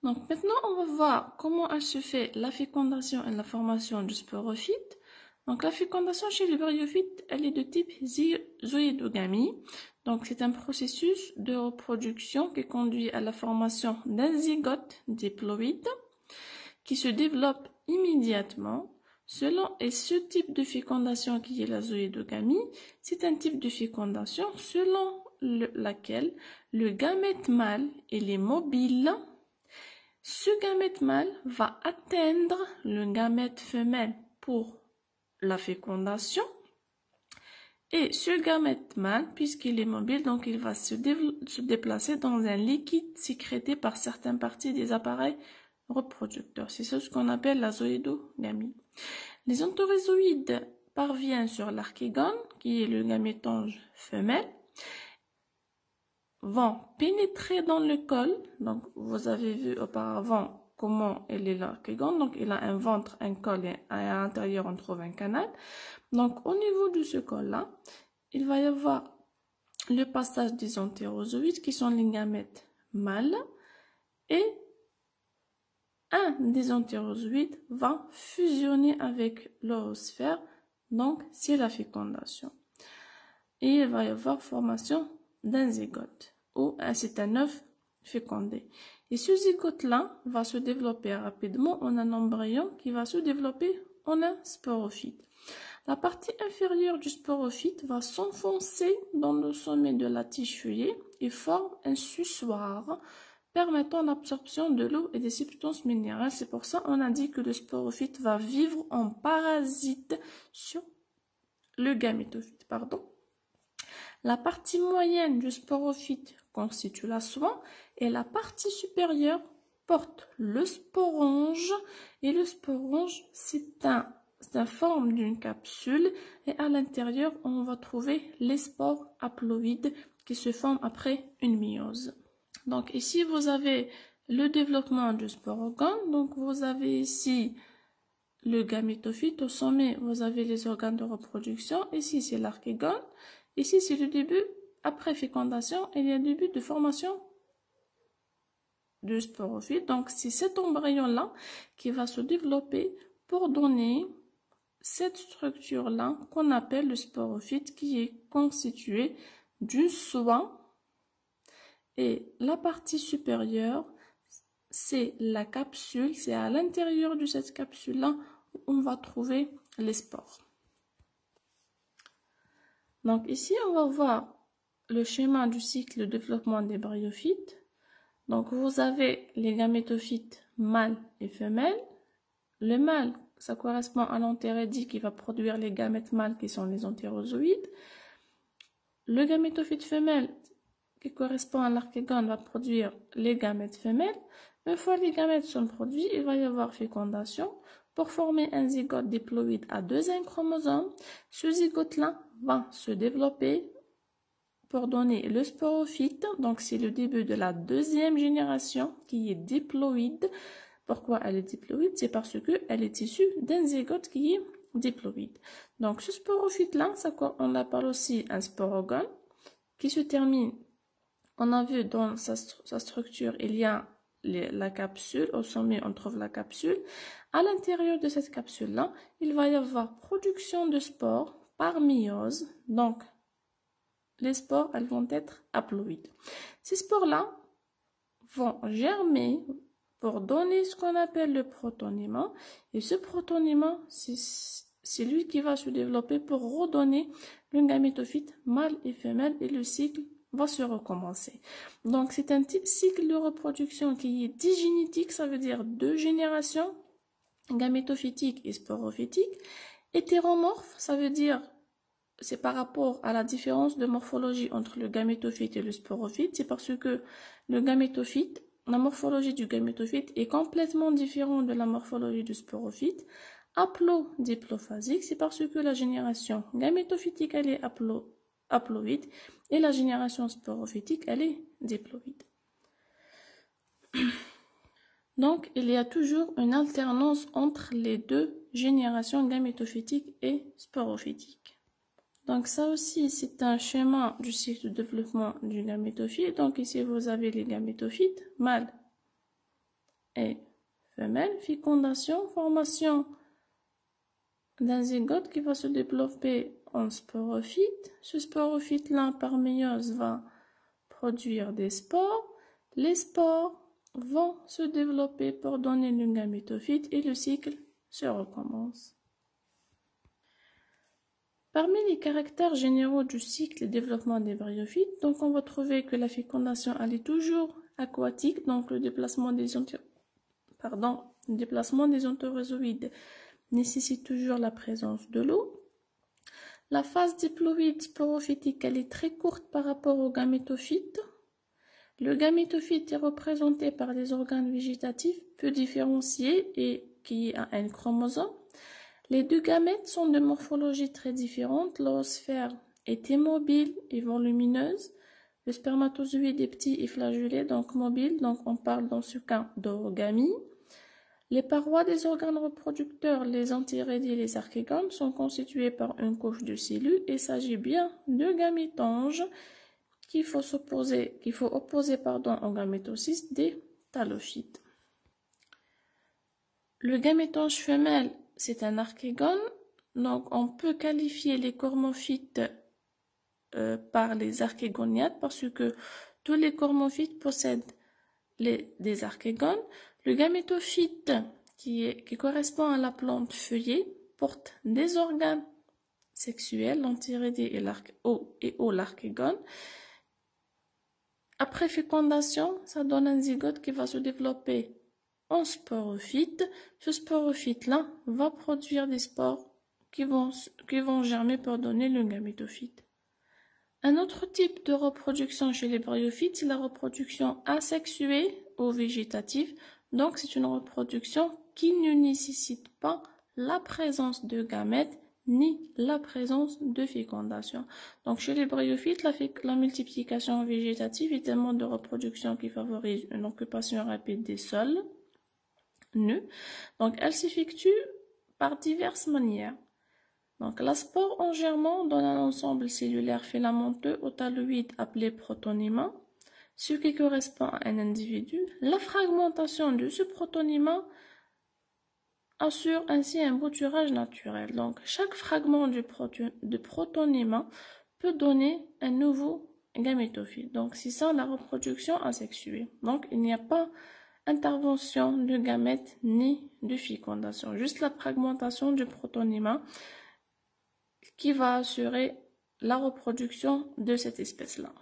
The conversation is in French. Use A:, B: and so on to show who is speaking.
A: Donc maintenant, on va voir comment elle se fait la fécondation et la formation du sporophyte. Donc la fécondation chez les bryophytes, elle est de type zoïdogamie. Donc c'est un processus de reproduction qui conduit à la formation d'un zygote diploïde qui se développe immédiatement. Et ce type de fécondation qui est la zoïdogamie, c'est un type de fécondation selon laquelle le gamète mâle il est mobile. Ce gamète mâle va atteindre le gamète femelle pour la fécondation. Et ce gamète mâle, puisqu'il est mobile, donc il va se déplacer dans un liquide sécrété par certaines parties des appareils reproducteurs. C'est ce qu'on appelle la zoïdogamie. Les entérozoïdes parviennent sur l'archégone, qui est le gamétange femelle, vont pénétrer dans le col. Donc, vous avez vu auparavant comment il est l'archégone. Donc, il a un ventre, un col et à l'intérieur, on trouve un canal. Donc, au niveau de ce col-là, il va y avoir le passage des entérozoïdes qui sont les gamètes mâles et un des entérozoïdes va fusionner avec l'oosphère, donc c'est la fécondation. Et il va y avoir formation d'un zygote, ou c'est un œuf fécondé. Et ce zygote-là va se développer rapidement en un embryon qui va se développer en un sporophyte. La partie inférieure du sporophyte va s'enfoncer dans le sommet de la tige feuillée et forme un suçoir permettant l'absorption de l'eau et des substances minérales. C'est pour ça qu'on a dit que le sporophyte va vivre en parasite sur le gamétophyte. La partie moyenne du sporophyte constitue la soie et la partie supérieure porte le sporonge. Et le sporonge, c'est la forme d'une capsule et à l'intérieur, on va trouver les spores haploïdes qui se forment après une méiose. Donc ici, vous avez le développement du sporogone. Donc vous avez ici le gamétophyte. Au sommet, vous avez les organes de reproduction. Ici, c'est l'archégone. Ici, c'est le début, après fécondation, il y a le début de formation du sporophyte. Donc c'est cet embryon-là qui va se développer pour donner cette structure-là qu'on appelle le sporophyte qui est constitué d'une soie. Et la partie supérieure, c'est la capsule, c'est à l'intérieur de cette capsule-là où on va trouver les spores. Donc ici, on va voir le schéma du cycle de développement des bryophytes. Donc vous avez les gamétophytes mâles et femelles. Le mâle, ça correspond à l'entérédie qui va produire les gamètes mâles qui sont les entérozoïdes. Le gamétophyte femelle qui correspond à l'archégone va produire les gamètes femelles. Une fois les gamètes sont produits, il va y avoir fécondation pour former un zygote diploïde à 2 chromosomes. Ce zygote-là va se développer pour donner le sporophyte. Donc c'est le début de la 2e génération qui est diploïde. Pourquoi elle est diploïde? C'est parce qu'elle est issue d'un zygote qui est diploïde. Donc ce sporophyte-là, on l'appelle aussi un sporogone qui se termine. On a vu dans sa structure, il y a la capsule. Au sommet, on trouve la capsule. À l'intérieur de cette capsule-là, il va y avoir production de spores par méiose. Donc, les spores, elles vont être haploïdes. Ces spores-là vont germer pour donner ce qu'on appelle le protonéma. Et ce protonéma, c'est lui qui va se développer pour redonner le gamétophyte mâle et femelle et le cycle va se recommencer. Donc, c'est un cycle de reproduction qui est digénétique, ça veut dire 2 générations, gamétophytique et sporophytique. Hétéromorphe, ça veut dire c'est par rapport à la différence de morphologie entre le gamétophyte et le sporophyte. C'est parce que le gamétophyte, la morphologie du gamétophyte est complètement différente de la morphologie du sporophyte. Haplodiplophysique, c'est parce que la génération gamétophytique, elle est haploïde et la génération sporophytique, elle est diploïde. Donc, il y a toujours une alternance entre les 2 générations gamétophytiques et sporophytiques. Donc, ça aussi, c'est un schéma du cycle de développement du gamétophyte. Donc, ici, vous avez les gamétophytes mâles et femelle. Fécondation, formation d'un zygote qui va se développer en sporophyte. Ce sporophyte-là, par méiose, va produire des spores. Les spores vont se développer pour donner le gamétophyte et le cycle se recommence. Parmi les caractères généraux du cycle de développement des bryophytes, donc on va trouver que la fécondation elle est toujours aquatique, donc le déplacement des entérozoïdes nécessite toujours la présence de l'eau. La phase diploïde sporophytique elle est très courte par rapport au gamétophyte. Le gamétophyte est représenté par des organes végétatifs peu différenciés et qui a un chromosome. Les deux gamètes sont de morphologie très différente. L'oosphère est immobile et volumineuse. Le spermatozoïde est petit et flagellé, donc mobile. Donc on parle dans ce cas d'orogamie. Les parois des organes reproducteurs, les antirédies et les archégones, sont constituées par une couche de cellules. Il s'agit bien de gamétanges qu'il faut opposer au gamétocyste des talophytes. Le gamétange femelle, c'est un archégone, donc on peut qualifier les cormophytes par les archégoniates parce que tous les cormophytes possèdent des archégones. Le gamétophyte qui correspond à la plante feuillée porte des organes sexuels, l'antirédie et l'archégone. Après fécondation, ça donne un zygote qui va se développer en sporophyte. Ce sporophyte-là va produire des spores qui vont germer pour donner le gamétophyte. Un autre type de reproduction chez les bryophytes, c'est la reproduction asexuée ou végétative. Donc, c'est une reproduction qui ne nécessite pas la présence de gamètes ni la présence de fécondation. Donc, chez les bryophytes, la multiplication végétative est un mode de reproduction qui favorise une occupation rapide des sols nus. Donc, elle s'effectue par diverses manières. Donc, la spore en germant donne un ensemble cellulaire filamenteux authaloïde appelé protonyma, ce qui correspond à un individu. La fragmentation de ce protonyma assure ainsi un bouturage naturel. Donc, chaque fragment de protonyma peut donner un nouveau gamétophyte. Donc, c'est ça la reproduction asexuée. Donc, il n'y a pas intervention de gamètes ni de fécondation, juste la fragmentation du protonyma qui va assurer la reproduction de cette espèce-là.